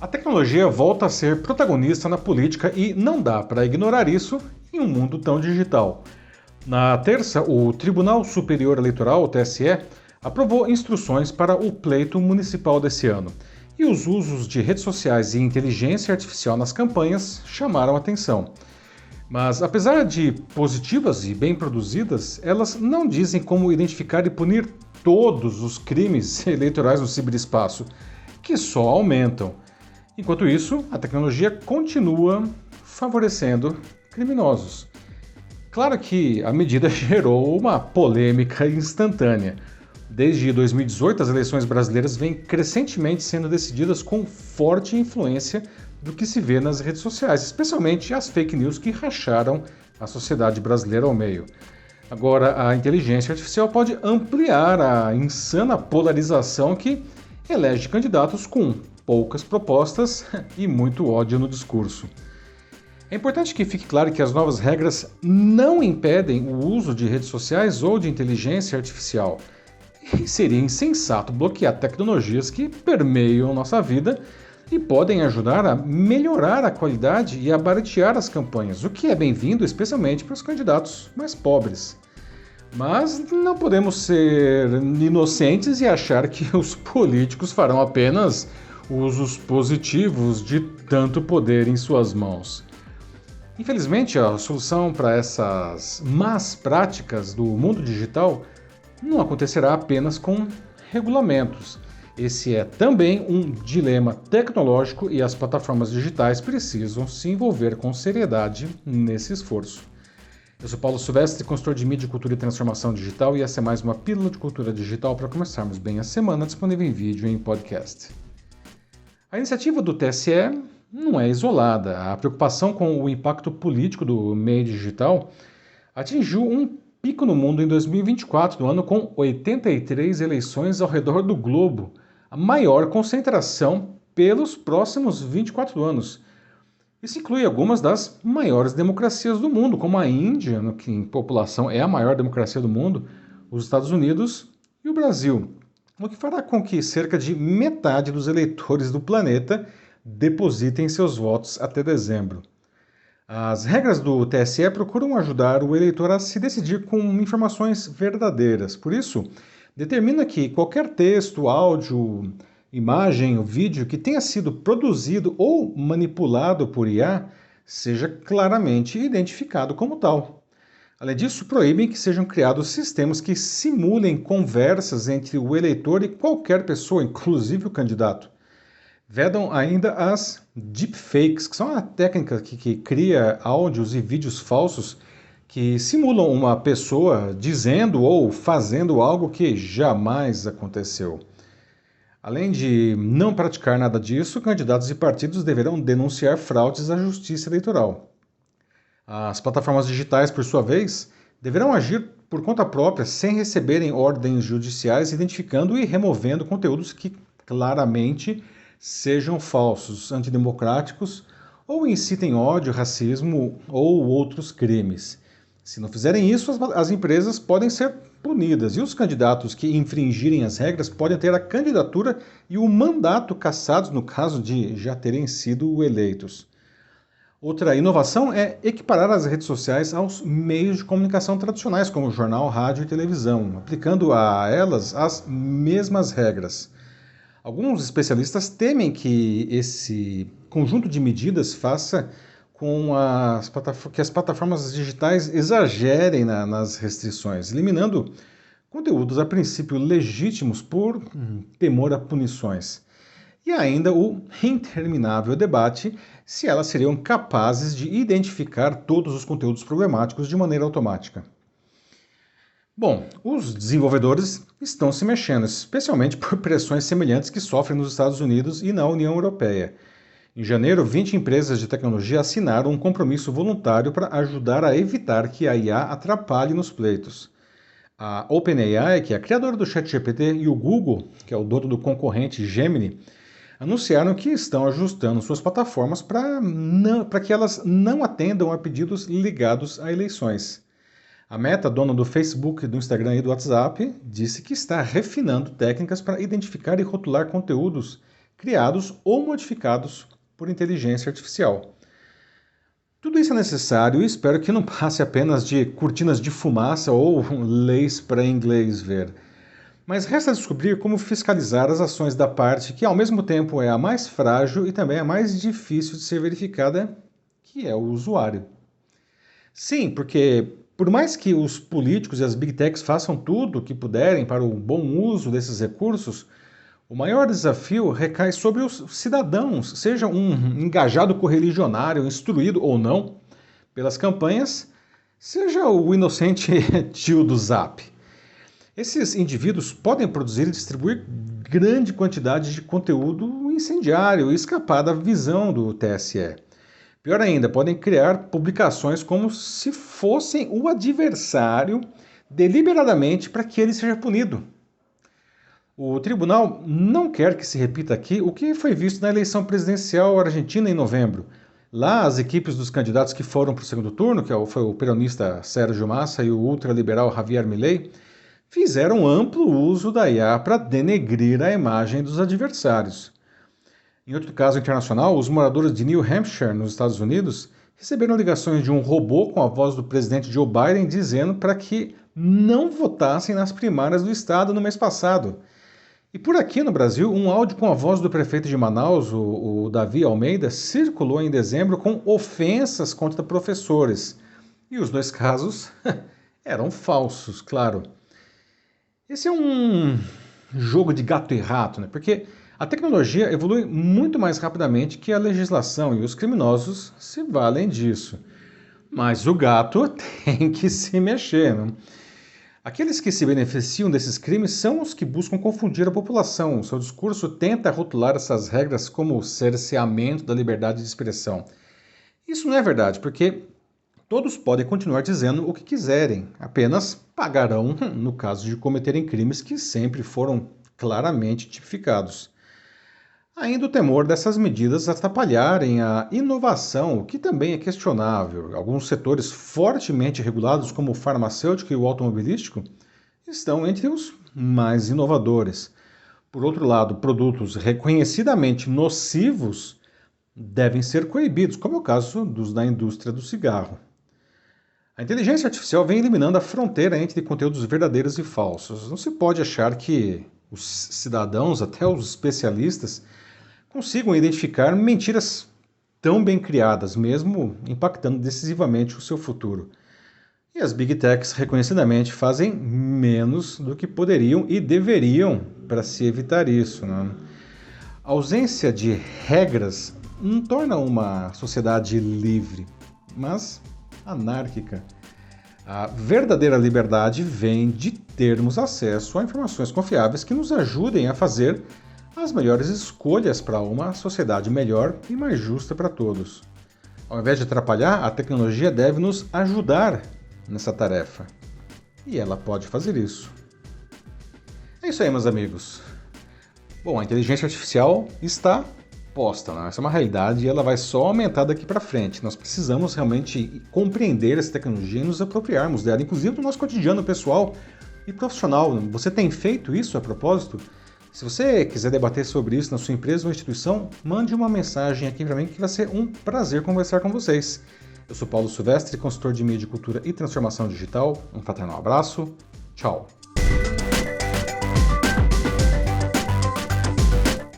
A tecnologia volta a ser protagonista na política e não dá para ignorar isso em um mundo tão digital. Na terça, o Tribunal Superior Eleitoral, o TSE, aprovou instruções para o pleito municipal desse ano. E os usos de redes sociais e inteligência artificial nas campanhas chamaram atenção. Mas, apesar de positivas e bem produzidas, elas não dizem como identificar e punir todos os crimes eleitorais no ciberespaço, que só aumentam. Enquanto isso, a tecnologia continua favorecendo criminosos. Claro que a medida gerou uma polêmica instantânea. Desde 2018, as eleições brasileiras vêm crescentemente sendo decididas com forte influência do que se vê nas redes sociais, especialmente as fake news que racharam a sociedade brasileira ao meio. Agora, a inteligência artificial pode ampliar a insana polarização que elege candidatos com poucas propostas e muito ódio no discurso. É importante que fique claro que as novas regras não impedem o uso de redes sociais ou de inteligência artificial. E seria insensato bloquear tecnologias que permeiam nossa vida e podem ajudar a melhorar a qualidade e a baratear as campanhas, o que é bem-vindo especialmente para os candidatos mais pobres. Mas não podemos ser inocentes e achar que os políticos farão apenas usos positivos de tanto poder em suas mãos. Infelizmente, a solução para essas más práticas do mundo digital não acontecerá apenas com regulamentos. Esse é também um dilema tecnológico e as plataformas digitais precisam se envolver com seriedade nesse esforço. Eu sou Paulo Silvestre, consultor de mídia, cultura e transformação digital, e essa é mais uma pílula de cultura digital para começarmos bem a semana, disponível em vídeo e em podcast. A iniciativa do TSE não é isolada. A preocupação com o impacto político do meio digital atingiu um pico no mundo em 2024, no ano com 83 eleições ao redor do globo, a maior concentração pelos próximos 24 anos. Isso inclui algumas das maiores democracias do mundo, como a Índia, que em população é a maior democracia do mundo, os Estados Unidos e o Brasil, o que fará com que cerca de metade dos eleitores do planeta depositem seus votos até dezembro. As regras do TSE procuram ajudar o eleitor a se decidir com informações verdadeiras. Por isso, determina que qualquer texto, áudio, imagem ou vídeo que tenha sido produzido ou manipulado por IA seja claramente identificado como tal. Além disso, proíbem que sejam criados sistemas que simulem conversas entre o eleitor e qualquer pessoa, inclusive o candidato. Vedam ainda as deepfakes, que são a técnica que cria áudios e vídeos falsos que simulam uma pessoa dizendo ou fazendo algo que jamais aconteceu. Além de não praticar nada disso, candidatos e partidos deverão denunciar fraudes à Justiça Eleitoral. As plataformas digitais, por sua vez, deverão agir por conta própria sem receberem ordens judiciais, identificando e removendo conteúdos que claramente sejam falsos, antidemocráticos ou incitem ódio, racismo ou outros crimes. Se não fizerem isso, as empresas podem ser punidas e os candidatos que infringirem as regras podem ter a candidatura e o mandato cassados no caso de já terem sido eleitos. Outra inovação é equiparar as redes sociais aos meios de comunicação tradicionais, como jornal, rádio e televisão, aplicando a elas as mesmas regras. Alguns especialistas temem que esse conjunto de medidas faça com que as plataformas digitais exagerem nas restrições, eliminando conteúdos a princípio legítimos por temor a punições. E ainda o interminável debate se elas seriam capazes de identificar todos os conteúdos problemáticos de maneira automática. Bom, os desenvolvedores estão se mexendo, especialmente por pressões semelhantes que sofrem nos Estados Unidos e na União Europeia. Em janeiro, 20 empresas de tecnologia assinaram um compromisso voluntário para ajudar a evitar que a IA atrapalhe nos pleitos. A OpenAI, que é a criadora do ChatGPT, e o Google, que é o dono do concorrente Gemini, anunciaram que estão ajustando suas plataformas para que elas não atendam a pedidos ligados a eleições. A Meta, dona do Facebook, do Instagram e do WhatsApp, disse que está refinando técnicas para identificar e rotular conteúdos criados ou modificados por inteligência artificial. Tudo isso é necessário e espero que não passe apenas de cortinas de fumaça ou leis para inglês ver. Mas resta descobrir como fiscalizar as ações da parte que ao mesmo tempo é a mais frágil e também a mais difícil de ser verificada, que é o usuário. Sim, porque por mais que os políticos e as big techs façam tudo o que puderem para o bom uso desses recursos, o maior desafio recai sobre os cidadãos, seja um engajado correligionário, instruído ou não pelas campanhas, seja o inocente tio do Zap. Esses indivíduos podem produzir e distribuir grande quantidade de conteúdo incendiário e escapar da visão do TSE. Pior ainda, podem criar publicações como se fossem o adversário deliberadamente para que ele seja punido. O tribunal não quer que se repita aqui o que foi visto na eleição presidencial argentina em novembro. Lá, as equipes dos candidatos que foram para o segundo turno, que foi o peronista Sérgio Massa e o ultraliberal Javier Milei, fizeram amplo uso da IA para denegrir a imagem dos adversários. Em outro caso internacional, os moradores de New Hampshire, nos Estados Unidos, receberam ligações de um robô com a voz do presidente Joe Biden dizendo para que não votassem nas primárias do estado no mês passado. E por aqui no Brasil, um áudio com a voz do prefeito de Manaus, o Davi Almeida, circulou em dezembro com ofensas contra professores. E os dois casos eram falsos, claro. Esse é um jogo de gato e rato, né? Porque a tecnologia evolui muito mais rapidamente que a legislação e os criminosos se valem disso. Mas o gato tem que se mexer, né? Aqueles que se beneficiam desses crimes são os que buscam confundir a população. O seu discurso tenta rotular essas regras como cerceamento da liberdade de expressão. Isso não é verdade, porque todos podem continuar dizendo o que quiserem, apenas pagarão no caso de cometerem crimes que sempre foram claramente tipificados. Ainda o temor dessas medidas atrapalharem a inovação, o que também é questionável. Alguns setores fortemente regulados, como o farmacêutico e o automobilístico, estão entre os mais inovadores. Por outro lado, produtos reconhecidamente nocivos devem ser coibidos, como é o caso dos da indústria do cigarro. A inteligência artificial vem eliminando a fronteira entre conteúdos verdadeiros e falsos. Não se pode achar que os cidadãos, até os especialistas, consigam identificar mentiras tão bem criadas, mesmo impactando decisivamente o seu futuro. E as Big Techs reconhecidamente fazem menos do que poderiam e deveriam para se evitar isso, né? A ausência de regras não torna uma sociedade livre, mas anárquica. A verdadeira liberdade vem de termos acesso a informações confiáveis que nos ajudem a fazer as melhores escolhas para uma sociedade melhor e mais justa para todos. Ao invés de atrapalhar, a tecnologia deve nos ajudar nessa tarefa. E ela pode fazer isso. É isso aí, meus amigos. Bom, a inteligência artificial está posta, né? Essa é uma realidade e ela vai só aumentar daqui para frente. Nós precisamos realmente compreender essa tecnologia e nos apropriarmos dela, inclusive no nosso cotidiano pessoal e profissional. Você tem feito isso a propósito? Se você quiser debater sobre isso na sua empresa ou instituição, mande uma mensagem aqui para mim que vai ser um prazer conversar com vocês. Eu sou Paulo Silvestre, consultor de mídia, cultura e transformação digital. Um fraternal abraço. Tchau.